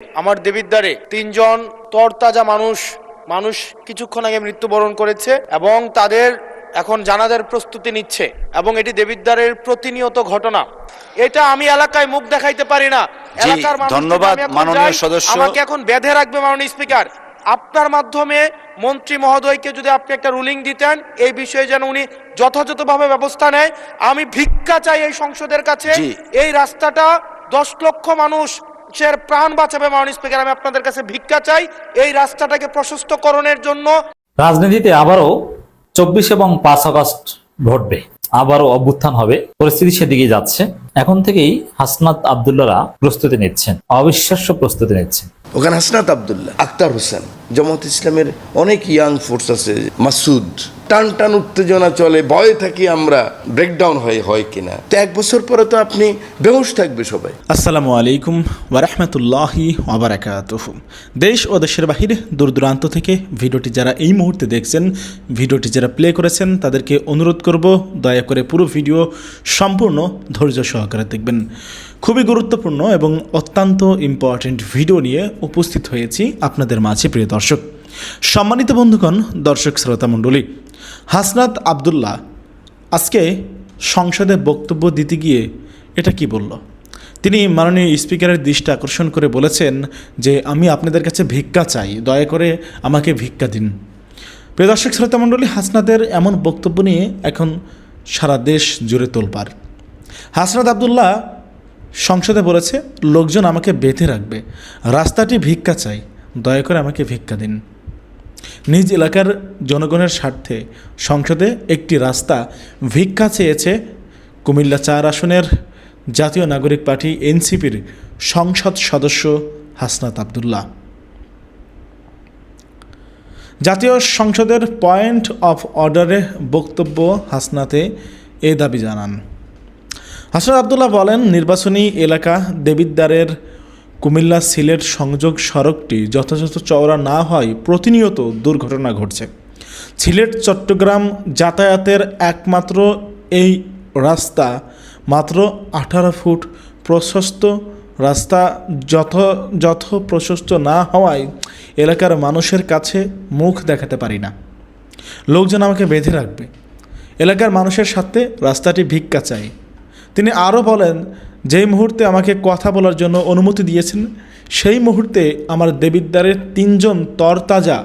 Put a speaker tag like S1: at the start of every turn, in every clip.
S1: আমার দেবিদ্বারে তিনজন তরতাজা মানুষ কিছুক্ষণ আগে মৃত্যুবরণ করেছে এবং তাদের এখন জানাজার প্রস্তুতি নিচ্ছে এবং এটি দেবিদ্বারের প্রতিনিয়ত ঘটনা। এটা আমি এলাকায় মুখ দেখাইতে পারি না। এলাকার মানুষ
S2: ধন্যবাদ মাননীয় সদস্য।
S1: আমাকে এখন বেঁধে রাখবে মাননীয় স্পিকার। আপনার মাধ্যমে মন্ত্রী মহোদয়কে যদি আপনি একটা রুলিং দিতেন এই বিষয়ে যেন উনি যথাযথভাবে ব্যবস্থা নেয়। আমি ভিক্ষা চাই এই সংসদের কাছে। এই রাস্তাটা 10 লক্ষ মানুষের প্রাণ বাঁচাবে মাননীয় স্পিকার। আমি আপনাদের কাছে ভিক্ষা চাই এই রাস্তাটাকে প্রশস্তকরণের জন্য।
S3: রাজনীতিতে আবারও 24 এবং 5 আগস্ট ঘটবে, আবারও অভ্যুত্থান হবে, পরিস্থিতি সেদিকে যাচ্ছে। এখন থেকেই হাসনাত আব্দুল্লাহরা প্রস্তুতি নিচ্ছেন, অবিশ্বাস্য প্রস্তুতি নিচ্ছেন।
S4: ওখানে হাসনাত আব্দুল্লাহ, আক্তার হোসেন, জামাত ইসলামের অনেক ইয়াং ফোর্স আছে, মাসুদ, টান টান উত্তেজনা চলে, ভয়ে থাকি আমরা ব্রেকডাউন হয় কিনা। তো 1 বছর পরে তো আপনি বেহুশ থাকবে সবাই।
S5: আসসালামু আলাইকুম ওয়া রাহমাতুল্লাহি ওয়া বারাকাতুহু। দেশ ও দেশের বাহিরে দূর দূরান্ত থেকে ভিডিওটি যারা এই মুহূর্তে দেখছেন, ভিডিওটি যারা প্লে করেছেন, তাদেরকে অনুরোধ করব দয়া করে পুরো ভিডিও সম্পূর্ণ ধৈর্য সহকারে দেখবেন। খুবই গুরুত্বপূর্ণ এবং অত্যন্ত ইম্পর্টেন্ট ভিডিও নিয়ে উপস্থিত হয়েছি আপনাদের মাঝে। প্রিয় দর্শক, সম্মানিত বন্ধুগণ, দর্শক শ্রোতা মণ্ডলী, হাসনাত আব্দুল্লাহ আজকে সংসদে বক্তব্য দিতে গিয়ে এটা কি বলল? তিনি মাননীয় স্পিকারের দৃষ্টি আকর্ষণ করে বলেছেন যে আমি আপনাদের কাছে ভিক্ষা চাই, দয়া করে আমাকে ভিক্ষা দিন। প্রিয় দর্শক শ্রোতা মণ্ডলী, হাসনাতের এমন বক্তব্য নিয়ে এখন সারা দেশ জুড়ে তোলপাড়। হাসনাত আব্দুল্লাহ সংসদে বলেছে লোকজন আমাকে বেঁধে রাখবে, রাস্তাটি ভিক্ষা চাই, দয়া করে আমাকে ভিক্ষা দিন। নিজ এলাকার জনগণের স্বার্থে সংসদে একটি রাস্তা ভিক্ষা চেয়েছে কুমিল্লা 4 আসনের জাতীয় নাগরিক পার্টি এনসিপির সংসদ সদস্য হাসনাত আব্দুল্লাহ। জাতীয় সংসদের পয়েন্ট অফ অর্ডারে বক্তব্য হাসনাতে এ দাবি জানান। হাসনাত আব্দুল্লাহ বলেন, নির্বাচনী এলাকা দেবিদ্বারের কুমিল্লা সিলেট সংযোগ সড়কটি যথাযথ চওড়া না হয় প্রতিনিয়ত দুর্ঘটনা ঘটছে। সিলেট চট্টগ্রাম যাতায়াতের একমাত্র এই রাস্তা মাত্র 18 ফুট প্রশস্ত। রাস্তা যথ প্রশস্ত না হওয়ায় এলাকার মানুষের কাছে মুখ দেখাতে পারি না। লোকজন আমাকে বেঁধে রাখবে, এলাকার মানুষের সাথে রাস্তাটি ভিক্ষা চাই। তিনি আরও বলেন, যেই মুহূর্তে আমাকে কথা বলার জন্য অনুমতি দিয়েছেন সেই মুহূর্তে আমার দেবিদ্বারের 3 জন তরতাজা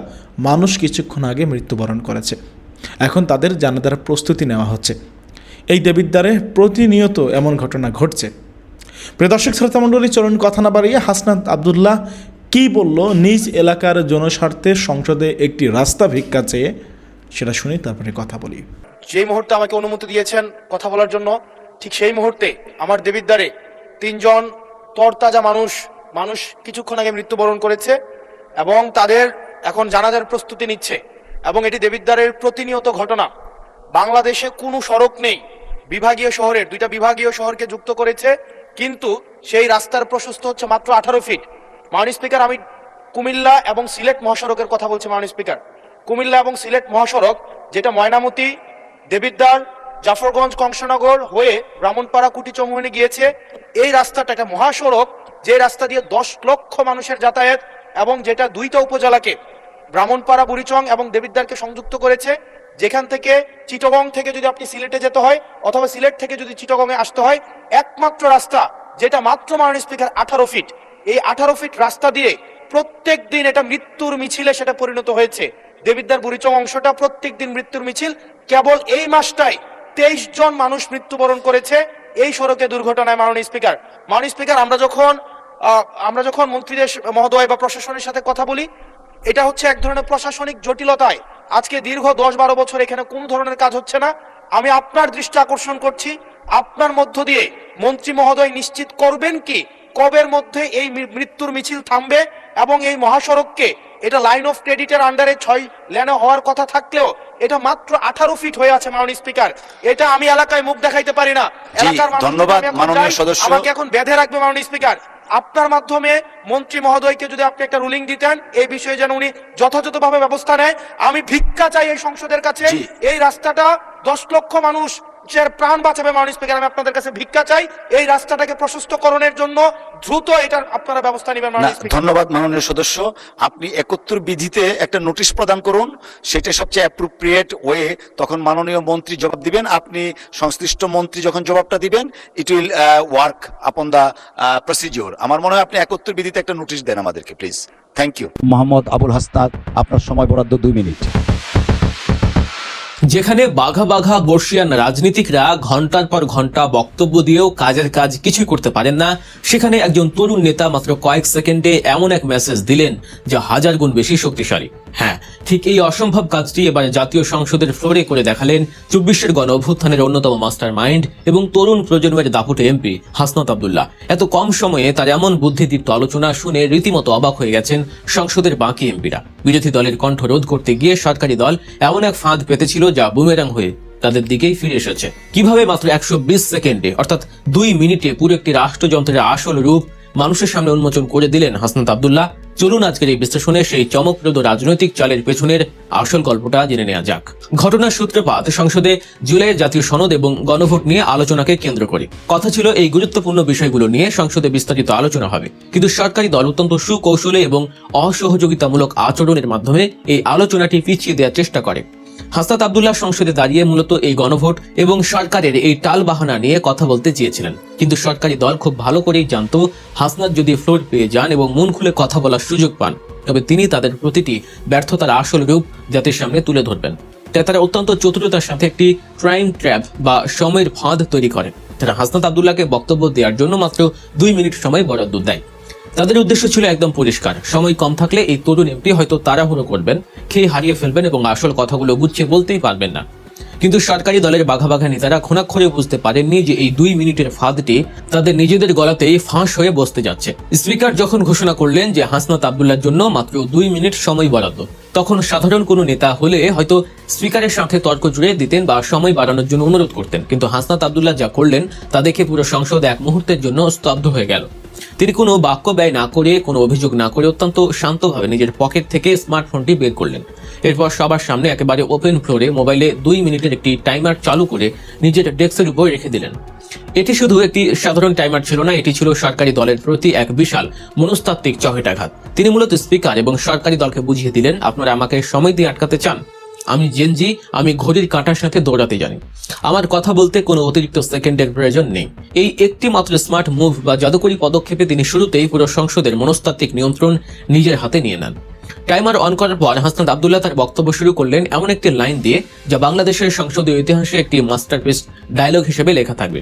S5: মানুষ কিছুক্ষণ আগে মৃত্যুবরণ করেছে। এখন তাদের জানাজার প্রস্তুতি নেওয়া হচ্ছে। এই দেবিদ্বারে প্রতিনিয়ত এমন ঘটনা ঘটছে। প্রিয় দর্শক শ্রোতা মণ্ডলী, চলুন কথা না বাড়িয়ে হাসনাত আব্দুল্লাহ কী বলল নিজ এলাকার জনস্বার্থে সংসদে একটি রাস্তা ভিক্ষা চেয়ে, সেটা শুনি, তারপরে কথা বলি।
S1: যেই মুহূর্তে আমাকে অনুমতি দিয়েছেন কথা বলার জন্য, ঠিক সেই মুহূর্তে আমার দেবিদ্বারে 3 জন তরতাজা মানুষ কিছুক্ষণ আগে মৃত্যুবরণ করেছে এবং তাদের এখন জানাজার প্রস্তুতি নিচ্ছে এবং এটি দেবিদ্বারের প্রতিনিয়ত ঘটনা। বাংলাদেশে কোনো সড়ক নেই, বিভাগীয় শহরের 2টা বিভাগীয় শহরকে যুক্ত করেছে, কিন্তু সেই রাস্তার প্রশস্ত হচ্ছে মাত্র 18 ফিট। মাননীয় স্পিকার, আমি কুমিল্লা এবং সিলেট মহাসড়কের কথা বলছি। মাননীয় স্পিকার, কুমিল্লা এবং সিলেট মহাসড়ক যেটা ময়নামতি, দেবিদ্বার, জাফরগঞ্জ, কংসনগর হয়ে ব্রাহ্মণপাড়া, কুটিচমুহনী গিয়েছে, এই রাস্তাটা একটা মহাসড়ক, যে রাস্তা দিয়ে 10 লক্ষ মানুষের যাতায়াত এবং যেটা 2টা উপজেলাকে, ব্রাহ্মণপাড়া, বুড়িচং এবং দেবিদ্বারকে সংযুক্ত করেছে। যেখান থেকে চিটাগং থেকে যদি আপনি সিলেটে যেতে হয় অথবা সিলেট থেকে যদি চিটাগংয়ে আসতে হয়, একমাত্র রাস্তা যেটা মাত্র মাননীয় স্পিকার 18 ফিট। এই 18 ফিট রাস্তা দিয়ে প্রত্যেক দিন এটা মৃত্যুর মিছিলে সেটা পরিণত হয়েছে। দেবিদ্বার বুড়িচং অংশটা প্রত্যেক দিন মৃত্যুর মিছিল। কেবল এই মাসটাই 23 জন মানুষ মৃত্যুবরণ করেছে এই সড়কে দুর্ঘটনায়। মাননীয় স্পিকার, আমরা যখন মন্ত্রীদের মহোদয় বা প্রশাসনের সাথে কথা বলি, এটা হচ্ছে এক ধরনের প্রশাসনিক জটিলতায় আজকে দীর্ঘ 10-12 বছর এখানে কোন ধরনের কাজ হচ্ছে না। আমি আপনার দৃষ্টি আকর্ষণ করছি, আপনার মধ্য দিয়ে মন্ত্রী মহোদয় নিশ্চিত করবেন কি কবের মধ্যে এই মৃত্যুর মিছিল থামবে এবং এই মহাসড়ককে, এটা লাইন অফ ক্রেডিটের আন্ডারে 6 লেনে হওয়ার কথা থাকলেও এটা মাত্র 18 ফিট হয়ে আছে। মাননীয় স্পিকার, এটা আমি এলাকায় মুখ দেখাইতে পারি না। এলাকার
S2: ধন্যবাদ মাননীয় সদস্য।
S1: আমাকে এখন বেঁধে রাখবে মাননীয় স্পিকার। আপনার মাধ্যমে মন্ত্রী মহোদয়কে যদি আপনি একটা রুলিং দিতেন এই বিষয়ে যেন উনি যথাযথভাবে ব্যবস্থা নেয়। আমি ভিক্ষা চাই এই সংসদের কাছে। এই রাস্তাটা 10 লক্ষ মানুষের প্রাণ বাঁচাবে। মাননীয় স্পিকার, আমি আপনাদের কাছে ভিক্ষা চাই এই রাস্তাটাকে প্রশস্তকরণের জন্য দ্রুত এটার আপনারা ব্যবস্থা নেবেন।
S2: না,
S1: মাননীয় স্পিকার,
S2: ধন্যবাদ মাননীয় সদস্য। আপনি 71 বিধিতে একটা নোটিশ প্রদান করুন, সেটা সবচেয়ে অ্যাপ্রোপ্রিয়েট ওয়ে। তখন মাননীয় মন্ত্রী জবাব দিবেন, আপনি সংশ্লিষ্ট মন্ত্রী যখন জবাবটা দিবেন, ইট উইল ওয়ার্ক আপন দা প্রসিডিওর। আমার মনে হয় আপনি 71 বিধিতে একটা নোটিশ দেন আমাদেরকে, please. Thank you.
S6: Mohammad Abul Hasnat, আপনার সময় বরাদ্দ 2 মিনিট।
S7: যেখানে বাঘা বাঘা বর্ষিয়ান রাজনীতিকরা ঘন্টার পর ঘন্টা বক্তব্য দিয়েও কাজের কাজ কিছুই করতে পারেন না, সেখানে একজন তরুণ নেতা মাত্র কয়েক সেকেন্ডে এমন এক মেসেজ দিলেন যা হাজার গুণ বেশি শক্তিশালী। হ্যাঁ, ঠিক এই অসম্ভব কাজটি এবার জাতীয় সংসদের ফ্লোরে করে দেখালেন 24-এর গণ অভ্যুত্থানের অন্যতম মাস্টার মাইন্ড এবং তরুণ প্রজন্মের দাপুটে এমপি হাসনাত আব্দুল্লাহ। এত কম সময়ে তার এমন বুদ্ধিদীপ্ত আলোচনা শুনে রীতিমতো অবাক হয়ে গেছেন সংসদের বাকি এমপিরা। বিরোধী দলের কণ্ঠ রোধ করতে গিয়ে সরকারি দল এমন এক ফাঁদ পেতেছিল যা বুমেরাং হয়ে তাদের দিকেই ফিরে এসেছে। কিভাবে মাত্র 120 সেকেন্ডে অর্থাৎ 2 মিনিটে পুরো একটি রাষ্ট্রযন্ত্রের আসল রূপ মানুষের সামনে উন্মোচন করে দিলেন হাসনাত আব্দুল্লাহ। চলুন আজকের এই বিশ্লেষণে সেই চমকপ্রদ রাজনৈতিক চালের পেছনের আসল গল্পটা জেনে নেওয়া যাক। ঘটনার সূত্রপাত সংসদে জুলাইয়ের জাতীয় সনদ এবং গণভোট নিয়ে আলোচনাকে কেন্দ্র করে। কথা ছিল এই গুরুত্বপূর্ণ বিষয়গুলো নিয়ে সংসদে বিস্তারিত আলোচনা হবে, কিন্তু সরকারি দল অত্যন্ত সুকৌশলে এবং অসহযোগিতামূলক আচরণের মাধ্যমে এই আলোচনাটি পিছিয়ে দেওয়ার চেষ্টা করে। হাসনাত আব্দুল্লাহ সংসদে দাঁড়িয়ে মূলত এই গণভোট এবং সরকারের এই টালবাহানা নিয়ে কথা বলতে চেয়েছিলেন, কিন্তু সরকারি দল খুব ভালো করেই জানতো হাসনাত যদি ফ্লোর পেয়ে যান এবং মন খুলে কথা বলার সুযোগ পান, তবে তিনি তাদের প্রতিটি ব্যর্থতার আসল রূপ জাতির সামনে তুলে ধরবেন। তাই তারা অত্যন্ত চতুরতার সাথে একটি টাইম ট্র্যাপ বা সময়ের ফাঁদ তৈরি করে। তারা হাসনাত আব্দুল্লাহকে বক্তব্য দেওয়ার জন্য মাত্র 2 মিনিট সময় বরাদ্দ দেয়। তাদের উদ্দেশ্য ছিল একদম পরিষ্কার, সময় কম থাকলে এই তরুণ এমপি হয়তো তাড়াহুড়ো করবেন, খেয়ে হারিয়ে ফেলবেন এবং আসল কথাগুলো গুছিয়ে বলতেই পারবেন না। কিন্তু সরকারি দলের বাঘা বাঘা নেতারা ঘুণাক্ষরে বুঝতে পারেননি যে এই 2 মিনিটের ফাঁদটি তাদের নিজেদের গলাতেই ফাঁস হয়ে বসতে যাচ্ছে। স্পিকার যখন ঘোষণা করলেন যে হাসনাত আব্দুল্লাহর জন্য মাত্র 2 মিনিট সময় বরাদ্দ, তখন সাধারণ কোনো নেতা হলে হয়তো স্পিকারের সাথে তর্ক জুড়ে দিতেন বা সময় বাড়ানোর জন্য অনুরোধ করতেন, কিন্তু হাসনাত আব্দুল্লাহ যা করলেন তা দেখে পুরো সংসদ এক মুহূর্তের জন্য স্তব্ধ হয়ে গেল। তিনি কোনো বাক্য ব্যয় না করে, কোনো অভিযোগ না করে অত্যন্ত শান্তভাবে নিজের পকেট থেকে স্মার্টফোনটি বের করলেন। এরপর সবার সামনে একেবারে ওপেন ফ্লোরে মোবাইলে 2 মিনিটের একটি টাইমার চালু করে নিজের ডেস্কের উপর রেখে দিলেন। এটি শুধু একটি সাধারণ টাইমার ছিল না, এটি ছিল সরকারি দলের প্রতি এক বিশাল মনস্তাত্ত্বিক চহেটাঘাত। তিনি মূলত স্পিকার এবং সরকারি দলকে বুঝিয়ে দিলেন, আপনারা আমাকে সময় দিয়ে আটকাতে চান, আমি জেনজি, আমি ঘড়ির কাঁটার সাথে দৌড়াতে জানি, আমার কথা বলতে কোনো অতিরিক্ত সেকেন্ডের প্রয়োজন নেই। এই একটি মাত্র স্মার্ট মুভ বা জাদুকরী পদক্ষেপে তিনি শুরুতেই পুরো সংসদের মনস্তাত্ত্বিক নিয়ন্ত্রণ নিজের হাতে নিয়ে নেন। টাইমার অন করার পর হাসনাত আব্দুল্লাহ তার বক্তব্য শুরু করলেন এমন একটি লাইন দিয়ে যা বাংলাদেশের সংসদীয় ইতিহাসে একটি মাস্টারপিস ডায়লগ হিসেবে লেখা থাকবে।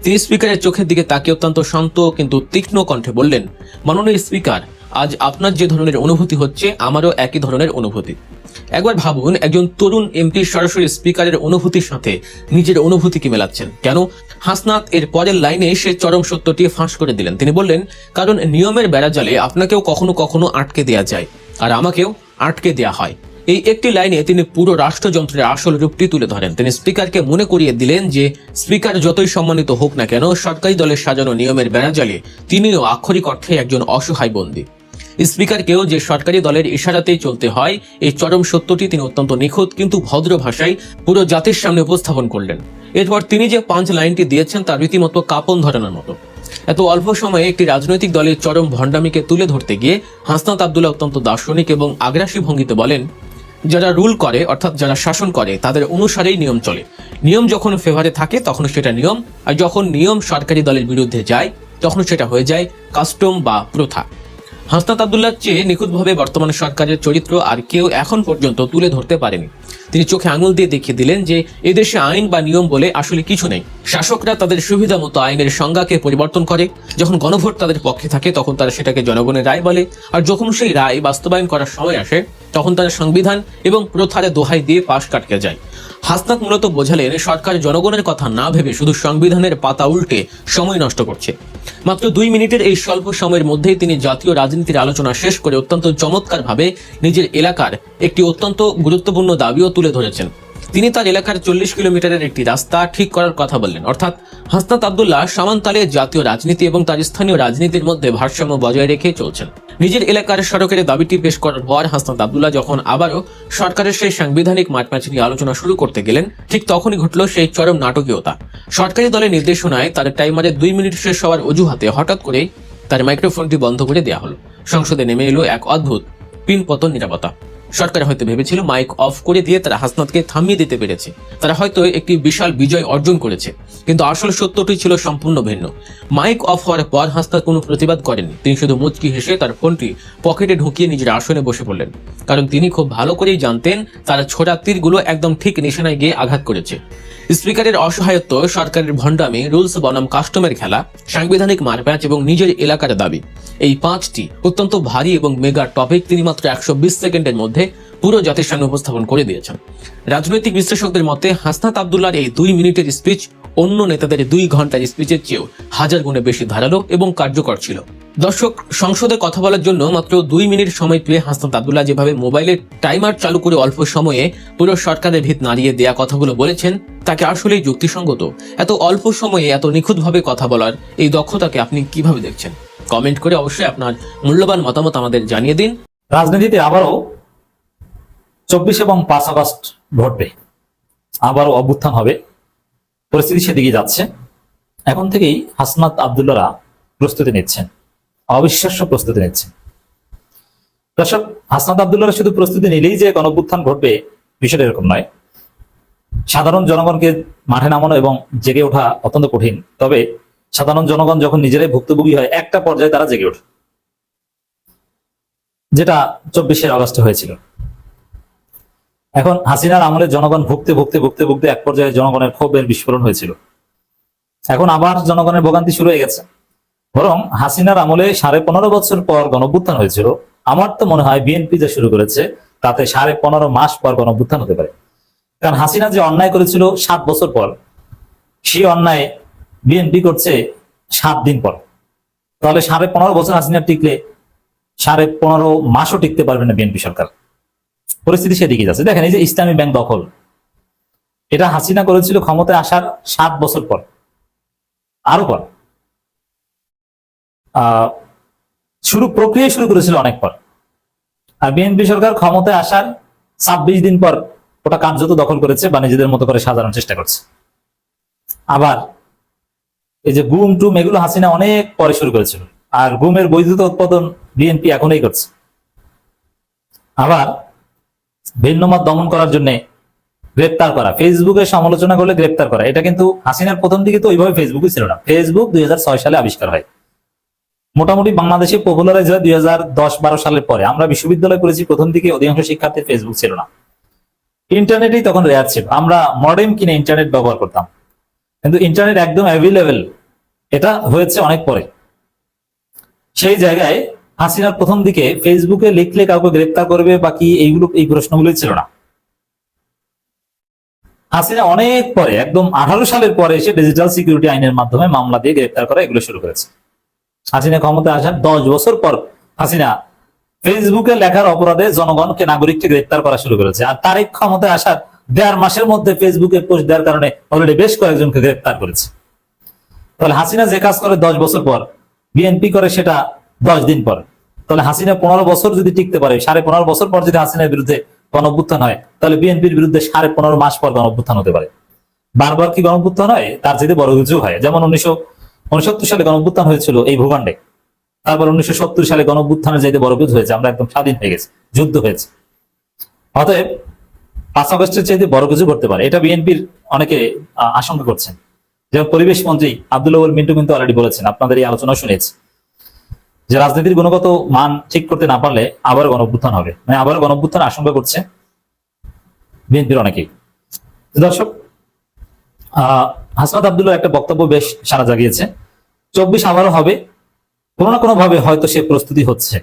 S7: তিনি স্পিকারের চোখের দিকে তাকিয়ে অত্যন্ত শান্ত কিন্তু তীক্ষ্ণ কণ্ঠে বললেন, মাননীয় স্পিকার, আজ আপনার যে ধরনের অনুভূতি হচ্ছে আমারও একই ধরনের অনুভূতি। একবার ভাবুন, একজন তরুণ এমপি সরাসরি স্পিকারের অনুভূতির সাথে নিজের অনুভূতিকে মেলাচ্ছেন। কেন? হাসনাত এর পরের লাইনে সে চরম সত্যটি ফাঁস করে দিলেন। তিনি বললেন, কারণ নিয়মের বেড়াজালে আপনাকেও কখনো কখনো আটকে দেয়া যায়, আর আমাকেও আটকে দেয়া হয়। এই একটি লাইনে তিনি পুরো রাষ্ট্রযন্ত্রের আসল রূপটি তুলে ধরেন। তিনি স্পিকারকে মনে করিয়ে দিলেন যে স্পিকার যতই সম্মানিত হোক না কেন, সরকারি দলের সাজানো নিয়মের বেড়াজালে তিনিও আক্ষরিক অর্থে একজন অসহায় বন্দী। স্পিকারকেও যে সরকারি দলের ইশারাতেই চলতে হয়, এই চরম সত্যটি তিনি অত্যন্ত নিখুঁত কিন্তু ভদ্র ভাষায় পুরো জাতির সামনে উপস্থাপন করলেন। এরপর তিনি যে পাঁচ লাইনটি দিয়েছেন তা রীতিমতো কাঁপন ধরানোর মতো। এত অল্প সময়ে একটি রাজনৈতিক দলের চরম ভণ্ডামিকে তুলে ধরতে গিয়ে হাসনাত আব্দুল্লাহ অত্যন্ত দার্শনিক এবং আগ্রাসী ভঙ্গিতে বলেন, যারা রুল করে অর্থাৎ যারা শাসন করে তাদের অনুসারেই নিয়ম চলে। নিয়ম যখন ফেভারে থাকে তখন সেটা নিয়ম, আর যখন নিয়ম সরকারি দলের বিরুদ্ধে যায় তখন সেটা হয়ে যায় কাস্টম বা প্রথা। হাসনাত আব্দুল্লাহর চেয়ে নিখুঁতভাবে বর্তমান সরকারের চরিত্র আর কেউ এখন পর্যন্ত তুলে ধরতে পারেনি। তিনি চোখে আঙুল দিয়ে দেখিয়ে দিলেন যে এদেশে আইন বা নিয়ম বলে আসলে কিছু নেই। শাসকরা তাদের সুবিধা মতো আইনের সংজ্ঞাকে পরিবর্তন করে। যখন গণভোট তাদের পক্ষে থাকে তখন তারা সেটাকে জনগণের রায় বলে, আর যখন সেই রায় বাস্তবায়ন করার সময় আসে তখন তারা সংবিধান এবং প্রথার দোহাই দিয়ে পাশ কাটকে যায়। হাসনাত মূলত বোঝালেন সরকার জনগণের কথা না ভেবে শুধু সংবিধানের পাতা উল্টে সময় নষ্ট করছে। মাত্র 2 মিনিটের এই স্বল্প সময়ের মধ্যেই তিনি জাতীয় রাজনীতির আলোচনা শেষ করে অত্যন্ত চমৎকারভাবে নিজের এলাকার একটি অত্যন্ত গুরুত্বপূর্ণ দাবিও তুলে ধরেছেন। তিনি তার এলাকার 40 কিলোমিটারের একটি রাস্তা ঠিক করার কথা বললেন। অর্থাৎ হাসনাত আব্দুল্লাহ সমান্তালে জাতীয় রাজনীতি এবং তার স্থানীয় রাজনীতির মধ্যে ভারসাম্য বজায় রেখে চলছেন। নিজের এলাকার সড়কের দাবিটি পেশ করার পর হাসনাত আব্দুল্লাহ যখন আবারও সরকারের সেই সাংবিধানিক মাঠম্যাচ নিয়ে আলোচনা শুরু করতে গেলেন, ঠিক তখনই ঘটল সেই চরম নাটকীয়তা। সরকারি দলের নির্দেশনায় তার টাইমারে 2 মিনিট শেষ হওয়ার অজুহাতে হঠাৎ করে তার মাইক্রোফোনটি বন্ধ করে দেওয়া হলো। সংসদে নেমে এলো এক অদ্ভুত পিনপতন নীরবতা। সরকার হয়তো ভেবেছিল মাইক অফ করে দিয়ে তারা হাসনাতকে থামিয়ে দিতে পেরেছে, তারা হয়তো একটি বিশাল বিজয় অর্জন করেছে। কিন্তু আসল সত্যটি ছিল সম্পূর্ণ ভিন্ন। মাইক অফ হওয়ার পর হাসনাত কোনো প্রতিবাদ করেননি। তিনি শুধু মুচকি হেসে তার ফোনটি পকেটে ঢুকিয়ে নিজের আসনে বসে পড়লেন, কারণ তিনি খুব ভালো করেই জানতেন তার ছোড়া তীরগুলো একদম ঠিক নিশানায় গিয়ে আঘাত করেছে। স্পিকারের অসহায়ত্ব, সরকারের ভণ্ডামি, রুলস বনাম কাস্টমের খেলা, সাংবিধানিক মারপ্যাচ এবং নিজের এলাকার দাবি, এই 5টি অত্যন্ত ভারী এবং মেগা টপিক তিনি মাত্র 120 সেকেন্ডের মধ্যে পুরো জাতির সামনে উপস্থাপন করে দিয়েছেন। রাজনৈতিক বিশ্লেষকদের মতে হাসনাত আব্দুল্লাহর এই 2 মিনিটের স্পিচ অন্য নেতাদের 2 ঘন্টার স্পিচের চেয়েও 1000 গুণে বেশি ধারালো এবং কার্যকর ছিল। দর্শক, সংসদে কথা বলার জন্য মাত্র 2 মিনিট সময় পেয়ে হাসনাত আব্দুল্লাহ যেভাবে মোবাইলের টাইমার চালু করে অল্প সময়ে পুরো সরকারের ভিত নাড়িয়ে দেয়া কথাগুলো বলেছেন, তাকে আসলেই যুক্তিসঙ্গত। এত অল্প সময়ে এত নিখুঁতভাবে কথা বলার এই দক্ষতাকে আপনি কিভাবে দেখছেন? কমেন্ট করে অবশ্যই আপনার মূল্যবান মতামত আমাদের জানিয়ে দিন।
S3: রাজনীতিতে আবারও 24 এবং 5 আগস্ট ঘটবে, আবারও অভ্যুত্থান হবে, পরিস্থিতি সেদিকে যাচ্ছে। এখন থেকেই হাসনাত আব্দুল্লাহরা প্রস্তুতি নিচ্ছেন, অবিশ্বাস্য প্রস্তুতি নিচ্ছেন। দর্শক, হাসনাত আব্দুল্লাহরা শুধু প্রস্তুতি নিলেই যে গণঅভ্যুত্থান ঘটবে বিষয়টা এরকম নয়। সাধারণ জনগণকে মাঠে নামানো এবং জেগে ওঠা অত্যন্ত কঠিন। তবে সাধারণ জনগণ যখন নিজেরাই ভুক্তভোগী হয়, একটা পর্যায়ে তারা জেগে ওঠে, যেটা 24 আগস্টে হয়েছিল। এখন হাসিনার আমলে জনগণ ভুগতে ভুগতে ভুগতে ভুগতে এক পর্যায়ে জনগণের ক্ষোভের বিস্ফোরণ হয়েছিল। এখন আবার জনগণের ভোগান্তি শুরু হয়ে গেছে। বরং হাসিনার আমলে 15.5 বছর পর গণঅভ্যুত্থান হয়েছিল। আমার তো মনে হয় বিএনপি যে শুরু করেছে তাতে 15.5 মাস পর গণঅভ্যুত্থান হতে পারে। কারণ হাসিনা যে অন্যায় করেছিল 7 বছর পর, সেই অন্যায় বিএনপি করছে 7 দিন পর। তাহলে 15.5 বছর হাসিনা টিকলে 15.5 মাসও টিকতে পারবে না বিএনপি সরকার। পরিস্থিতি সেদিকে যাচ্ছে। দেখেন, এই যে ইসলামী ব্যাংক দখল, এটা হাসিনা করেছিল ক্ষমতায় আসার 7 বছর পর, আরো পর। প্রক্রিয়া শুরু করেছিল অনেক পর। আর বিএনপি সরকার ক্ষমতায় আসার 26 দিন পর ওটা কার্যত দখল করেছে বা নিজেদের মতো করে সাজানোর চেষ্টা করছে। আবার এই যে গুম টুম, এগুলো হাসিনা অনেক পরে শুরু করেছিল। আর গুমের বৈধতা উৎপাদন বিএনপি এখনই করছে। আবার ভিন্নমত দমন করার জন্য গ্রেপ্তার করা, ফেসবুকে সমালোচনা করলে গ্রেপ্তার করা, এটা কিন্তু হাসিনার প্রথম দিকে তো ওইভাবে ফেসবুকই ছিল না। ফেসবুক 2006 সালে আবিষ্কার হয়, মোটামুটি বাংলাদেশে পপুলারাইজ হয় 2010-12 সালের পরে। আমরা বিশ্ববিদ্যালয়ে পড়েছি, প্রথম দিকে অধিকাংশ শিক্ষার্থীর ফেসবুক ছিল না। ইন্টারনেটই তখন রেয়ার ছিল। আমরা মডেম কিনে ইন্টারনেট ব্যবহার করতাম, কিন্তু ইন্টারনেট একদম অ্যাভেলেবেল এটা হয়েছে অনেক পরে। সেই জায়গায় হাসিনার প্রথম দিকে ফেসবুকে লিখলে কাউকে গ্রেপ্তার করবে বা কি, এই প্রশ্নগুলোই ছিল না। হাসিনা অনেক পরে, একদম 18 সালের পরে এসে ডিজিটাল সিকিউরিটি আইনের মাধ্যমে মামলা দিয়ে গ্রেপ্তার করা এগুলো শুরু করেছে। হাসিনা ক্ষমতায় আসার 10 বছর পর হাসিনা ফেসবুকে লেখার অপরাধে জনগণকে, নাগরিককে গ্রেপ্তার করা শুরু করেছে। আর তারিখ ক্ষমতায় আসার 1.5 মাসের মধ্যে ফেসবুকে পোস্ট দেওয়ার কারণে অলরেডি বেশ কয়েকজনকে গ্রেপ্তার করেছে। তাহলে হাসিনা যে কাজ করে 10 বছর পর, বিএনপি করে সেটা 10 দিন পর। তাহলে হাসিনা 15 বছর যদি টিকতে পারে, 15.5 বছর পর যদি হাসিনার বিরুদ্ধে গণঅভ্যুত্থান হয়, তাহলে বিএনপির বিরুদ্ধে 15.5 মাস পর গণঅভ্যুত্থান হতে পারে। বারবার কি গণঅভ্যুত্থান হয়? তার চাইতে বড় কিছু হয়। যেমন 1969 সালে গণঅভ্যুত্থান হয়েছিল এই ভূখণ্ডে। তারপর 1970 সালে গণঅভ্যুত্থানের চাইতে বড় কিছু হয়েছে, আমরা একদম স্বাধীন হয়ে গেছি, যুদ্ধ হয়েছে। অতএব 5 আগস্টের চাইতে বড় কিছু করতে পারে, এটা বিএনপির অনেকে আশঙ্কা করছেন। যেমন পরিবেশ মন্ত্রী আব্দুল আউয়াল মিন্টু কিন্তু অলরেডি বলেছেন, আপনাদের এই আলোচনা শুনেছি, যে রাজনীতির গুণগত মান ঠিক করতে না পারলে আবার গণঅভ্যুত্থান হবে, মানে আবার গণঅভ্যুত্থান আশঙ্কা করছে বিএনপির অনেকেই। দর্শক, হাসনাত আব্দুল্লাহর একটা বক্তব্য বেশ সাড়া জাগিয়েছে। 24 আবারও হবে, কোনো না কোনো ভাবে হয়তো সে প্রস্তুতি হচ্ছে।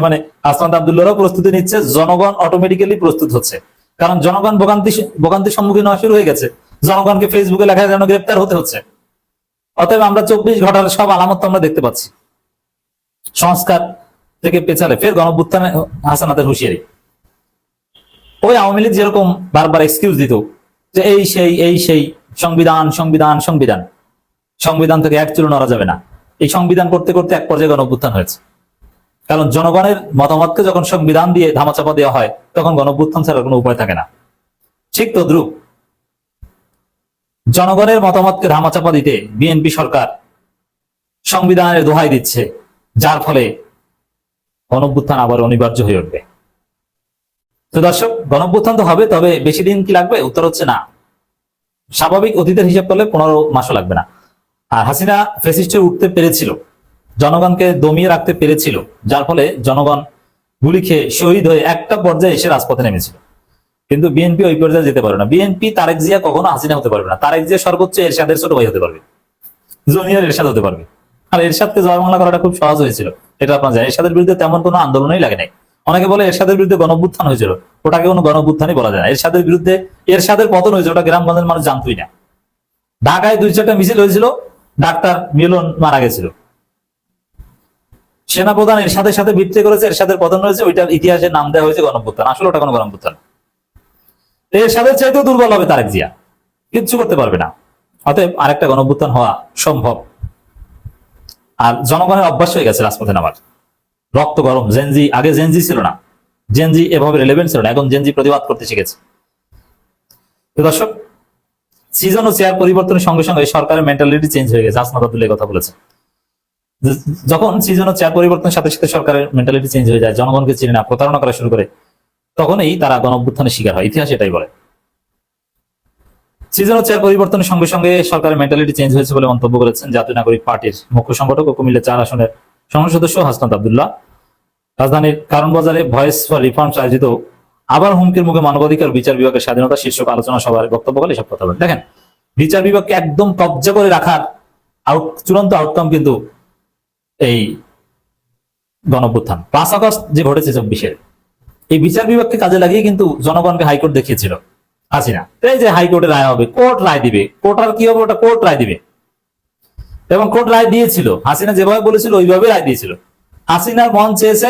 S3: মানে হাসনাত আব্দুল্লাহরাও প্রস্তুতি নিচ্ছে, জনগণ অটোমেটিক্যালি প্রস্তুত হচ্ছে। কারণ জনগণ ভোগান্তির সম্মুখীন হওয়া শুরু হয়ে গেছে। জনগণকে ফেসবুকে লেখার জন্য গ্রেপ্তার হতে হচ্ছে। অতএব আমরা 24 ঘটার সব আলামত আমরা দেখতে পাচ্ছি। সংস্কার থেকে পেছালে ফের গণঅভ্যুত্থানে হাসনাতের হুঁশিয়ারি। ওই আওয়ামী লীগ যেরকম বারবার এক্সকিউজ দিত যে এই সেই সংবিধান সংবিধান সংবিধান সংবিধান থেকে এক চুলো নড়া যাবে না, এই সংবিধান করতে করতে এক পর্যায়ে গণঅভ্যুত্থান হয়েছে। কারণ জনগণের মতামতকে যখন সংবিধান দিয়ে ধামাচাপা দেওয়া হয় তখন গণঅভ্যুত্থান ছাড়ার কোনো উপায় থাকে না। ঠিক তদ্রুপ জনগণের মতামতকে ধামাচাপা দিতে বিএনপি সরকার সংবিধানের দোহাই দিচ্ছে, যার ফলে গণঅভ্যুত্থান আবার অনিবার্য হয়ে উঠবে। তো দর্শক, গণঅভ্যুত্থান তো হবে, তবে বেশি দিন কি লাগবে? উত্তর হচ্ছে না। স্বাভাবিক অতীতের হিসাব করলে 15 মাসও লাগবে না। আর হাসিনা ফ্যাসিস্টে উঠতে পেরেছিল, জনগণকে দমিয়ে রাখতে পেরেছিল, যার ফলে জনগণ গুলি খেয়ে শহীদ হয়ে একটা পর্যায়ে এসে রাজপথে নেমেছিল। কিন্তু বিএনপি ওই পর্যায়ে যেতে পারবে না। বিএনপি তারেক জিয়া কখনো হাসিনা হতে পারবে না। তারেক জিয়া সর্বোচ্চ এরশাদের ছোট ভাই হতে পারবে, জুনিয়র এরশাদ হতে পারবে। আর এরশাদকে জয়বাংলা করাটা খুব সহজ হয়েছিল, এটা আপনারা জানেন। এরশাদের বিরুদ্ধে তেমন কোনো আন্দোলনই লাগে নাই। অনেকে বলে এরশাদের বিরুদ্ধে গণঅভ্যুত্থান হয়েছিল, ওটাকে কোনো গণঅভ্যুত্থানই বলা যায় না। এরশাদের বিরুদ্ধে এরশাদের পতন হয়েছে, ওটা গ্রামগঞ্জের মানুষ জানতোই না। ঢাকায় 2-4টা মিছিল হয়েছিল, ডাক্তার মিলন মারা গেছিল, সেনাপ্রধান এরশাদের সাথে বিদ্রোহ করেছে, এরশাদের পতন হয়েছে, ওইটার ইতিহাসের নাম দেওয়া হয়েছে গণঅভ্যুত্থান। আসলে ওটা কোনো গণঅভ্যুত্থান। এরশাদের চাইতেও দুর্বল হবে তারেক জিয়া, কিচ্ছু করতে পারবে না। অতএব আরেকটা গণঅভ্যুত্থান হওয়া সম্ভব। আর জনগণের অভ্যাস হয়ে গেছে রাজপথে নামার, রক্ত গরম। জেনজি, আগে জেনজি ছিল না, জেনজি এভাবে রিলেভেন্ট ছিল না, এখন জেনজি প্রতিবাদ করতে শিখেছে। তো দর্শক, সিজন ও চেয়ার পরিবর্তনের সঙ্গে সঙ্গে সরকারের মেন্টালিটি চেঞ্জ হয়ে গেছে। হাসনাত আব্দুল্লাহ কথা বলেছে, যখন সিজন ও চেয়ার পরিবর্তনের সাথে সাথে সরকারের মেন্টালিটি চেঞ্জ হয়ে যায়, জনগণকে চিনে না, প্রতারণা করা শুরু করে, তখনই তারা গণঅভ্যুত্থানের শিকার হয়। ইতিহাস এটাই বলে। সিজন ও চেয়ার পরিবর্তনের সঙ্গে সঙ্গে সরকারের মেন্টালিটি চেঞ্জ হয়েছে বলে মন্তব্য করেছেন জাতীয় নাগরিক পার্টির মুখ্য সংগঠক ও কুমিল্লা 4 আসনের সংসদ সদস্য হাসনাত আব্দুল্লাহ। রাজধানীর কারণ বাজারে ভয়েস ফর রিফর্মস আয়োজিত আবার হুমকির মুখে মানবাধিকার বিচার বিভাগের স্বাধীনতা শীর্ষক আলোচনা সভায় বক্তব্যকালে এসব কথা বলেন। দেখেন, বিচার বিভাগকে একদম কবজা করে রাখার চূড়ান্ত আউটকাম কিন্তু এই গণঅভ্যুত্থান 5 আগস্ট যে ঘটেছে 24-এর, এই বিচার বিভাগকে কাজে লাগিয়ে কিন্তু জনগণকে হাইকোর্ট দেখিয়েছিল হাসিনা। এই যে হাইকোর্টের রায় হবে, কোর্ট রায় দিবে, কোর্ট আর কি হবে, ওটা কোর্ট রায় দিবে। এবং কোর্ট রায় দিয়েছিল, হাসিনা যেভাবে বলেছিল ওইভাবে রায় দিয়েছিল। হাসিনার মন চেয়েছে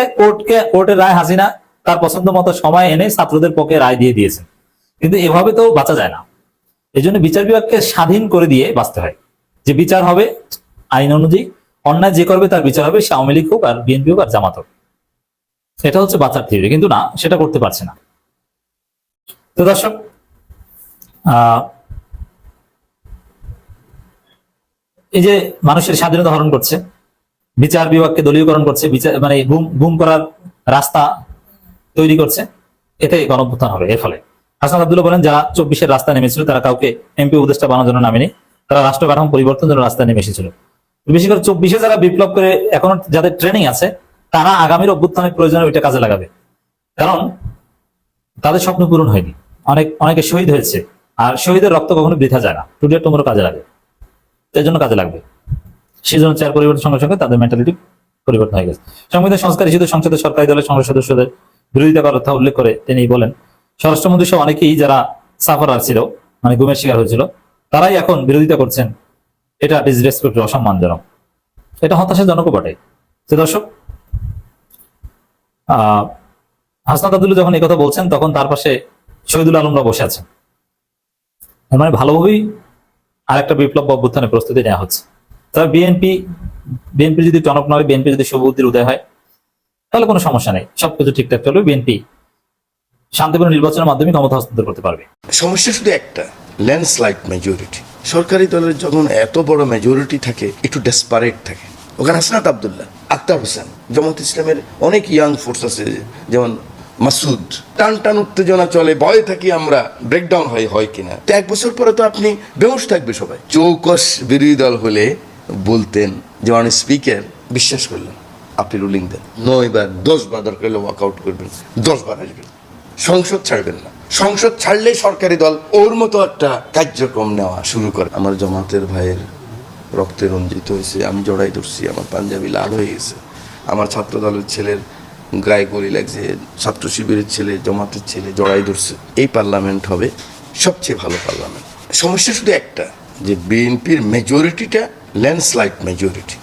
S3: কোর্টের রায় হাসিনা তার পছন্দ মতো সময় এনে ছাত্রদের পক্ষে রায় দিয়ে দিয়েছেন। কিন্তু এভাবে তো বাঁচা যায় না। এই জন্য বিচার বিভাগকে স্বাধীন করে দিয়ে বাঁচতে হয়, যে বিচার হবে আইন অনুযায়ী, অন্যায় যে করবে তার বিচার হবে, সে আওয়ামী লীগ হোক আর বিএনপি হোক আর জামাত হোক। এটা হচ্ছে বাঁচার থিওরি, কিন্তু না, সেটা করতে পারছে না। তো দর্শক, এই যে মানুষের স্বাধীনতা হরণ করছে, বিচার বিভাগকে দলীয়করণ করছে, বিচার মানে গুম করার রাস্তা তৈরি করছে, এতে গণঅভ্যুত্থান হবে। এর ফলে হাসনাত আব্দুল্লাহ বলেন, যারা 24-এর রাস্তায় নেমেছিল তারা কাউকে এমপি উপদেষ্টা বানানোর জন্য নামেনি, তারা রাষ্ট্র কাঠামো পরিবর্তনের জন্য রাস্তায় নেমে এসেছিল। বেশি করে 24-এ যারা বিপ্লব করে এখন যাদের ট্রেনিং আছে, তারা আগামীর অভ্যুত্থানের প্রয়োজনে ওইটা কাজে লাগাবে। কারণ তাদের স্বপ্ন পূরণ হয়নি, অনেকে শহীদ হয়েছে, আর শহীদের রক্ত কখনো বৃথা যায় না, টুডে টুমোরো কাজে লাগে, এর জন্য কাজে লাগবে। সেই জন্য চেয়ার পরিবর্তনের সঙ্গে সঙ্গে তাদের মেন্টালিটি পরিবর্তন হয়ে গেছে। সংবিধান সংস্কার ইস্যুতে সংসদের সরকারি দলের সংসদ সদস্যদের বিরোধিতা করার কথা উল্লেখ করে তিনি বলেন, স্বরাষ্ট্রমন্ত্রী সহ অনেকেই যারা সাফারার ছিল, মানে গুমের শিকার হয়েছিল, তারাই এখন বিরোধিতা করছেন। এটা ডিসরেসপেক্ট, অসম্মানজনক, এটা হতাশাজনকও বটে। তো দর্শক, হাসনাত আব্দুল্লাহ যখন এই কথা বলছেন, তখন তার পাশে শহীদুল আলমরা বসে আছেন। মানে ভালোভাবেই আরেকটা বিপ্লব অভ্যুত্থানের প্রস্তুতি নেওয়া হচ্ছে। তবে বিএনপি যদি টনক নয়, বিএনপি যদি শুভবুদ্ধির উদয় হয়, তাহলে কোনো সমস্যা নেই, সবকিছু ঠিকঠাক চলবে। বিএনপি শান্তিপূর্ণ নির্বাচনের মাধ্যমে ক্ষমতা হস্তান্তর করতে পারবে।
S4: সমস্যা শুধু একটা, ল্যান্ডস্লাইড মেজরিটি। সরকারি দলের যখন এত বড় মেজরিটি থাকে, একটু ডেসপারেট থাকে। ওখানে হাসনাত আব্দুল্লাহ, আক্তার হোসেন, জামাত ইসলামের অনেক ইয়াং ফোর্স আছে, যেমন মাসুদ, টান উত্তেজনা চলে, ভয়ে থাকি আমরা ব্রেকডাউন হয় কিনা। তো 1 বছর পরে তো আপনি বেহুশ থাকবে সবাই। চৌকস বিরোধী দল হলে বলতেন যে অনেক স্পিকার, বিশ্বাস করলেন, আপনি রুলিং দেন, 9 বার 10 বার দরকার হলে ওয়ার্কআউট করবেন, 10 বার আসবেন, সংসদ ছাড়বেন না। সংসদ ছাড়লেই সরকারি দল ওর মতো একটা কার্যক্রম নেওয়া শুরু করে। আমার জামাতের ভাইয়ের রক্তে রঞ্জিত হয়েছে, আমি জড়াই ধরছি, আমার পাঞ্জাবি লাল হয়ে গেছে, আমার ছাত্র দলের ছেলের গায়ে গলি লাগছে, ছাত্র শিবিরের ছেলে, জামাতের ছেলে জড়াই ধরছে। এই পার্লামেন্ট হবে সবচেয়ে ভালো পার্লামেন্ট। সমস্যা শুধু একটা, যে বিএনপির মেজরিটিটা ল্যান্ডস্লাইড মেজরিটি,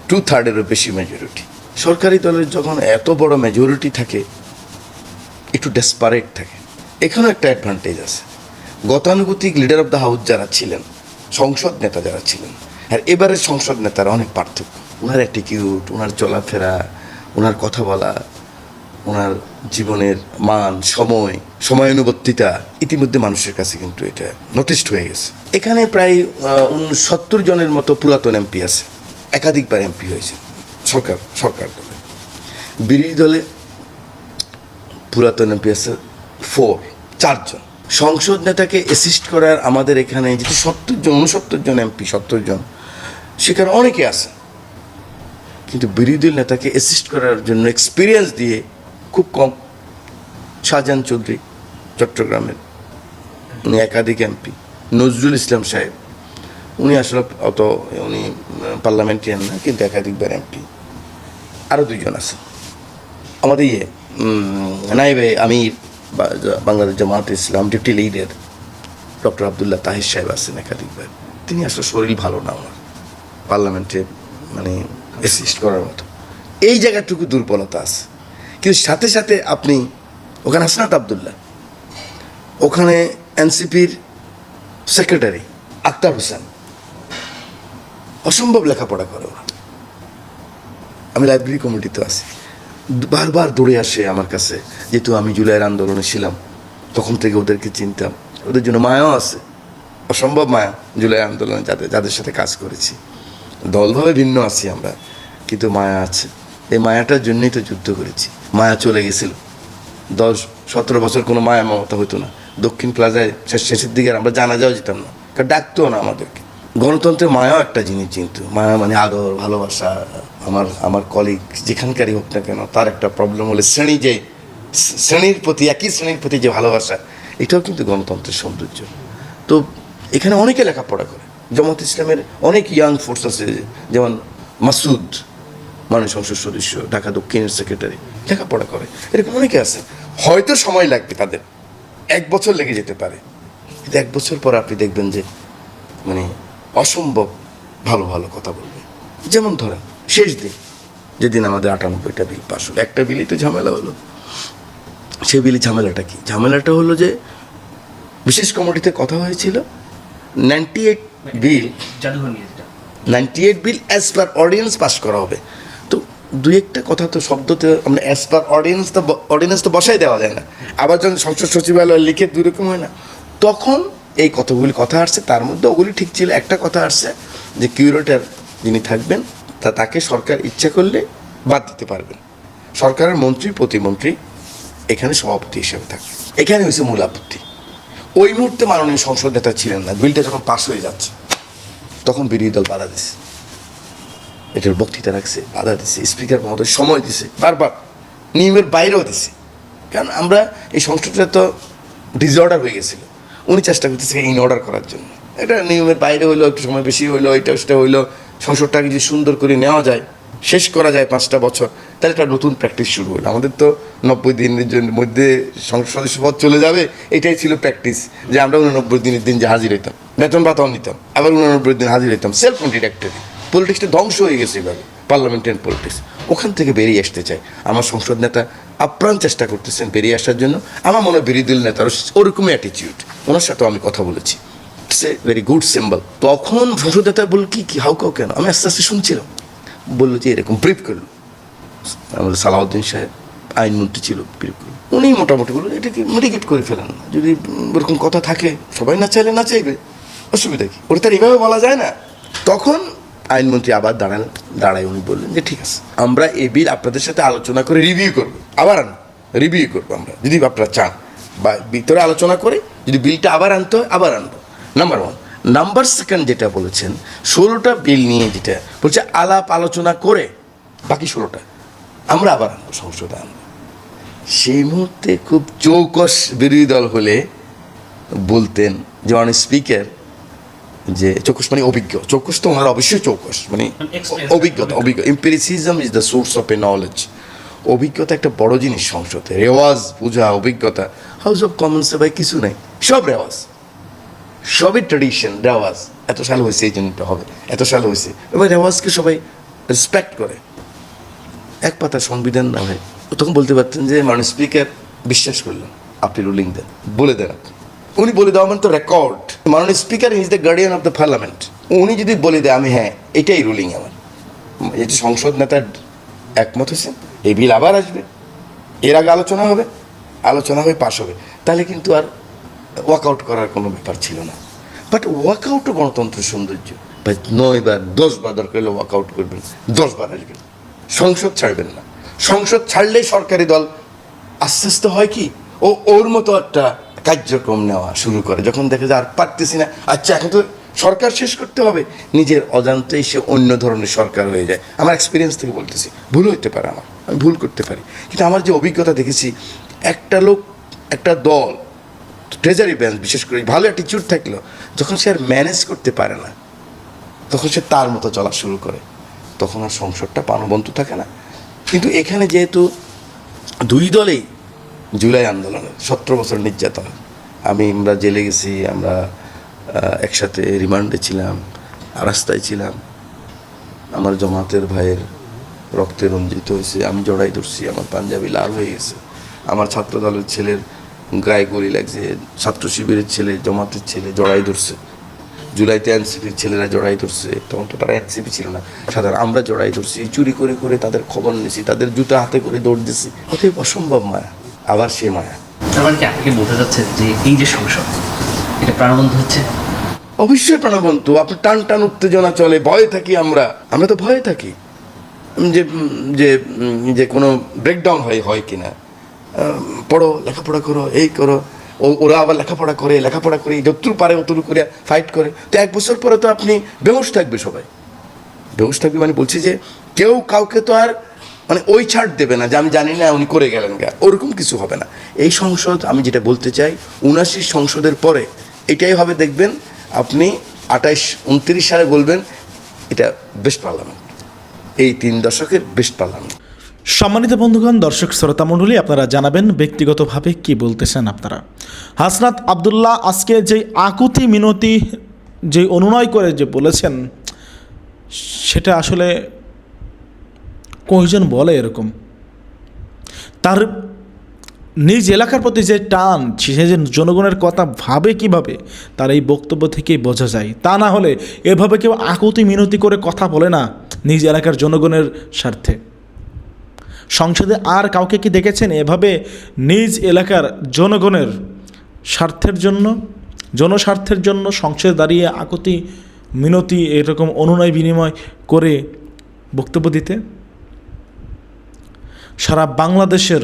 S4: 2/3-এরও বেশি মেজরিটি। সরকারি দলের যখন এত বড় মেজরিটি থাকে, একটু ডেসপারেট থাকে। এখানেও একটা অ্যাডভান্টেজ আছে। গতানুগতিক লিডার অফ দ্য হাউস যারা ছিলেন, সংসদ নেতা যারা ছিলেন, আর এবারের সংসদ নেতারা অনেক পার্থক্য। ওনার অ্যাটিটিউড, ওনার চলাফেরা, ওনার কথা বলা, ওনার জীবনের মান, সময়ানুবর্তিতা ইতিমধ্যে মানুষের কাছে কিন্তু এটা নোটিসড হয়ে গেছে। এখানে প্রায় 70 জনের মতো পুরাতন এমপি আছে, একাধিকবার এমপি হয়েছে সরকার দলে। বিরোধী দলে পুরাতন এমপি আছে 4 জন। সংসদ নেতাকে অ্যাসিস্ট করার আমাদের এখানে যেহেতু 69 জন এমপি, 70 জন, সেখানে অনেকে আছে, কিন্তু বিরোধী নেতাকে অ্যাসিস্ট করার জন্য এক্সপিরিয়েন্স দিয়ে খুব কম। শাহজাহান চৌধুরী চট্টগ্রামের, উনি একাধিক এমপি। নজরুল ইসলাম সাহেব, উনি আসলে উনি পার্লামেন্টারিয়ান না, কিন্তু একাধিকবার এমপি। আরও 2 জন আছে আমাদের নাইবে আমির Bangladesh Jamaate Islam deputy leader doctor Abdullah Tahir Saheb আছেন একাধিকবার। তিনি আসলে শরীর ভালো না ওনার পার্লামেন্টে অ্যাসিস্ট করার মতো, এই জায়গাটুকু দুর্বলতা আছে। কিন্তু সাথে সাথে আপনি ওখানে হাসনাত আবদুল্লাহ, ওখানে এনসিপির সেক্রেটারি আক্তার হোসেন, অসম্ভব লেখাপড়া করে ওরা। আমি লাইব্রেরি কমিটিতে আছি, বারবার দৌড়ে আসে আমার কাছে, যেহেতু আমি জুলাইয়ের আন্দোলনে ছিলাম, তখন থেকে ওদেরকে চিনতাম। ওদের জন্য মায়াও আছে, অসম্ভব মায়া জুলাই আন্দোলনে যাদের সাথে কাজ করেছি। দলভাবে ভিন্ন আছি আমরা, কিন্তু মায়া আছে। এই মায়াটার জন্যই তো যুদ্ধ করেছি। মায়া চলে গেছিল, 10-17 বছর কোনো মায়া মমতা হতো না। দক্ষিণ প্লাজায় শেষের দিকে আমরা জানাজাও যেতাম না, কারণ ডাকতো না আমাদেরকে। গণতন্ত্রের মায়াও একটা জিনিস, কিন্তু মায়া মানে আদর, ভালোবাসা। আমার কলিগ যেখানকারই হোক না কেন, তার একটা প্রবলেম হলে শ্রেণীর প্রতি, একই শ্রেণীর প্রতি যে ভালোবাসা, এটাও কিন্তু গণতন্ত্রের সৌন্দর্য। তো এখানে অনেকে লেখাপড়া করে। জামাত ইসলামের অনেক ইয়াং ফোর্স আছে, যেমন মাসুদ মাননীয় সংসদ সদস্য, ঢাকা দক্ষিণের সেক্রেটারি, লেখাপড়া করে। এরকম অনেকে আছে। হয়তো সময় লাগবে তাদের, 1 বছর লেগে যেতে পারে, কিন্তু 1 বছর পর আপনি দেখবেন যে মানে অসম্ভব ভালো ভালো কথা বলবে। যেমন ধরেন শেষ দিন, যেদিন আমাদের 98টা বিল পাস হলো, একটা বিলই তো ঝামেলা হলো। সে বিলি ঝামেলাটা কি? ঝামেলাটা হলো যে বিশেষ কমিটিতে কথা হয়েছিল 98 বিল অ্যাজ পার অর্ডিন্যান্স পাস করা হবে। তো 2-1টা কথা তো শব্দতে আমরা অ্যাজ পার অর্ডিন্যান্স তো বসাই দেওয়া যায় না। আবার যখন সংসদ সচিবালয় লিখে 2 রকম হয় না, তখন এই কতগুলি কথা আসছে। তার মধ্যে ওগুলি ঠিক ছিল। একটা কথা আসছে যে কিউরেটর যিনি থাকবেন তাকে সরকার ইচ্ছা করলে বাদ দিতে পারবেন। সরকারের মন্ত্রী প্রতিমন্ত্রী এখানে সভাপতি হিসেবে থাকবে। এখানে হয়েছে মূল আপত্তি। ওই মুহূর্তে মাননীয় সংসদ নেতা ছিলেন না। বিলটা যখন পাস হয়ে যাচ্ছে, তখন বিরোধী দল বাধা দিছে, এটার বক্তৃতা রাখছে, বাধা দিছে, স্পিকার মহোদয় সময় দিছে, বারবার নিয়মের বাইরেও দিছে। কারণ আমরা এই সংসদটা তো ডিসঅর্ডার হয়ে গেছিল, উনি চেষ্টা করতেছে ইন অর্ডার করার জন্য। এটা নিয়মের বাইরে হইলো, একটু সময় বেশি হইলো, এটা সেটা হইলো। সংসদটাকে যদি সুন্দর করে নেওয়া যায়, শেষ করা যায় 5টা বছর, তাহলে একটা নতুন প্র্যাকটিস শুরু হলো। আমাদের তো 90 দিনের মধ্যে সংসদ সদস্য পদ চলে যাবে, এটাই ছিল প্র্যাকটিস, যে আমরা 89 দিনের দিন যে হাজির হইতাম, বেতন ভাতাও নিতাম, আবার 89 দিন হাজির হইতাম। সেলফ কন্ট্রাক্টরি পলিটিক্সটা ধ্বংস হয়ে গেছে এভাবে, পার্লামেন্টারি পলিটিক্স। ওখান থেকে বেরিয়ে আসতে চাই। আমার সংসদ নেতা আপ্রাণ চেষ্টা করতেছেন বেরিয়ে আসার জন্য। আমার মনে হয় বিরোধী দল নেতারও ওরকমই অ্যাটিটিউড। ওনার সাথেও আমি কথা বলেছি, it's a very good symbol. তখন সংসদ নেতা বলল কি হাউকাও কেন? আমি আস্তে আস্তে শুনছিলাম। বললো যে এরকম ব্রিফ করলো আমাদের সালাউদ্দিন সাহেব, আইনমন্ত্রী ছিল, ব্রিফ করলো। উনি মোটামুটি বললো এটাকে মিটিগেট করে ফেলেন না, যদি এরকম কথা থাকে, সবাই না চাইলে না চাইবে, অসুবিধা কি? ওটা তার এইভাবে বলা যায় না। তখন আইনমন্ত্রী আবার দাঁড়ায় উনি বললেন যে ঠিক আছে, আমরা এই বিল আপনাদের সাথে আলোচনা করে রিভিউ করবো, আবার রিভিউ করবো আমরা, যদি আপনারা চান, বা ভিতরে আলোচনা করে যদি বিলটা আবার আনতে হয় আবার আনবো। নাম্বার 1। নাম্বার 2 যেটা বলেছেন, 16টা বিল নিয়ে যেটা বলছে আলাপ আলোচনা করে বাকি 16টা আমরা আবার আনবো, সংসদে আনবো। সেই মুহূর্তে খুব চৌকস বিরোধী দল হলে বলতেন যে অনেক স্পিকার, যে চৌকস মানে অভিজ্ঞ, চৌকস তো ওনারা অবশ্যই চৌকস, মানে অভিজ্ঞতা, empiricism is the source of a knowledge. অভিজ্ঞতা একটা বড় জিনিস সংসদে, রেওয়াজ, বোঝা, অভিজ্ঞতা। হাউস অফ কমন্সে ভাই কিছু নাই, সব রেওয়াজ, সবই ট্রেডিশন, রেওয়াজ। এত সাল হয়েছে এই জন্য হবে, এত সাল হয়েছে। এবার রেওয়াজকে সবাই রেসপেক্ট করে। এক পাতা সংবিধান না হয়, তখন বলতে পারতেন যে মাননীয় স্পিকার বিশ্বাস করলাম, আপনি রুলিং দেন, বলে দেন আপনি। উনি বলে দেওয়া মানে তো রেকর্ড, মাননীয় speaker is the guardian of the parliament. উনি যদি বলে দেয় আমি হ্যাঁ এটাই রুলিং আমার, এটি সংসদ নেতার একমত হয়েছে, এই বিল আবার আসবে, এর আগে আলোচনা হবে, আলোচনা হয়ে পাশ হবে, তাহলে কিন্তু আর ওয়াকআউট করার কোনো ব্যাপার ছিল না। বাট ওয়াকআউটও গণতন্ত্রের সৌন্দর্য। ভাই 9 বার 10 বার দরকার হলে ওয়াকআউট করবেন, 10 বার আসবেন, সংসদ ছাড়বেন না। সংসদ ছাড়লেই সরকারি দল আস্তে আস্তে হয় কি ওর মতো একটা কার্যক্রম নেওয়া শুরু করে, যখন দেখে যে আর পারতেছি না, আচ্ছা এখন তো সরকার শেষ করতে হবে, নিজের অজান্তেই সে অন্য ধরনের সরকার হয়ে যায়। আমার এক্সপিরিয়েন্স থেকে বলতেছি, ভুল হইতে পারে, আমি ভুল করতে পারি, কিন্তু আমার যে অভিজ্ঞতা দেখেছি, একটা লোক একটা দল ট্রেজারি ব্যাংক বিশেষ করে ভালো অ্যাটিটিউড থাকলেও যখন সে আর ম্যানেজ করতে পারে না, তখন সে তার মতো চলা শুরু করে, তখন আর সংসদটা প্রাণবন্ত থাকে না। কিন্তু এখানে যেহেতু দুই দলেই জুলাই আন্দোলনে 17 বছর নির্যাতন, আমরা জেলে গেছি, আমরা একসাথে রিমান্ডে ছিলাম, রাস্তায় ছিলাম, আমার জামাতের ভাইয়ের রক্তে রঞ্জিত হয়েছে, আমি জড়াই ধরছি, আমার পাঞ্জাবি লাল হয়ে গেছে, আমার ছাত্র দলের ছেলের গায়ে গুলি লাগছে, ছাত্র শিবিরের ছেলে জামাতের ছেলে জড়াই ধরছে, জুলাইতে এনসিপির ছেলেরা জড়াই ধরছে, তখন তো তারা এনসিপি ছিল না, সাধারণ আমরা জড়াই ধরছি, চুরি করে করে তাদের খবর নিয়েছি, তাদের জুতা হাতে করে দৌড় দিছি, অতএব অসম্ভব মায়া, আবার সে মায়া।
S8: তার মানে কি আপনাকে বলতে যাচ্ছে যে এই যে সংসদ এটা প্রাণবন্ত হচ্ছে?
S4: অবশ্যই প্রাণবন্ত। আপনার টান টান উত্তেজনা চলে, ভয়ে থাকি আমরা তো ভয়ে থাকি যে যে যে কোনো ব্রেকডাউন হয় কিনা, পড়ো, লেখাপড়া করো, এই করো, ওরা আবার লেখাপড়া করে যতটুকু পারে অতটুকু করে ফাইট করে, তো 1 বছর পরে তো আপনি বেহুশ থাকবে, সবাই বেহুশ থাকবে। মানে বলছি যে কেউ কাউকে তো আর মানে ওই ছাড় দেবে না যে আমি জানি না উনি করে গেলেন গা, ওরকম কিছু হবে না। এই সংসদ, আমি যেটা বলতে চাই, 79 সংসদের পরে এটাই হবে, দেখবেন আপনি 28-29 সালে বলবেন এটা বেস্ট পার্লামেন্ট, এই 3 দশকের বেস্ট পার্লামেন্ট।
S5: সম্মানিত বন্ধুগণ, দর্শক শ্রোতা মণ্ডলী, আপনারা জানাবেন ব্যক্তিগতভাবে কি বলতেছেন আপনারা। হাসনাত আব্দুল্লাহ আজকে যে আকুতি মিনতি যে অনুনয় করে যে বলেছেন, সেটা আসলে কয়জন বলে এরকম? তার নিজ এলাকার প্রতি যে টান, সে যে জনগণের কথা ভাবে কিভাবে, তার এই বক্তব্য থেকেই বোঝা যায়। তা না হলে এভাবে কেউ আকুতি মিনতি করে কথা বলে না নিজ এলাকার জনগণের স্বার্থে। সংসদে আর কাউকে কি দেখেছেন এভাবে নিজ এলাকার জনগণের স্বার্থের জন্য, জনস্বার্থের জন্য সংসদে দাঁড়িয়ে আকুতি মিনতি এরকম অনুনয় বিনিময় করে বক্তব্য দিতে? সারা বাংলাদেশের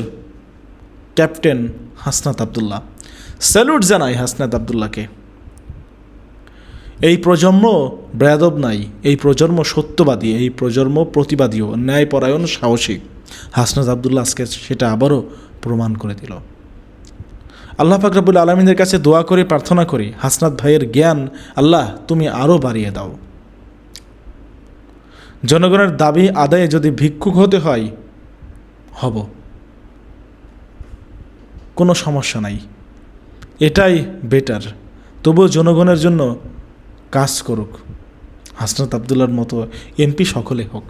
S5: ক্যাপ্টেন হাসনাত আব্দুল্লাহ, স্যালুট জানাই হাসনাত আব্দুল্লাহকে। এই প্রজন্ম বেয়াদব নাই, এই প্রজন্ম সত্যবাদী, এই প্রজন্ম প্রতিবাদীও, ন্যায়পরায়ণ, সাহসী। হাসনাত আব্দুল্লাহ আজকে সেটা আবারও প্রমাণ করে দিল। আল্লাহ পাক রব্বুল আলামিনের কাছে দোয়া করে প্রার্থনা করি, হাসনাত ভাইয়ের জ্ঞান আল্লাহ তুমি আরও বাড়িয়ে দাও। জনগণের দাবি আদায়ে যদি ভিক্ষুক হতে হয়, হব, কোনো সমস্যা নাই, এটাই বেটার। তবুও জনগণের জন্য কাজ করুক, হাসনাত আব্দুল্লাহর মতো এমপি সকলে হোক।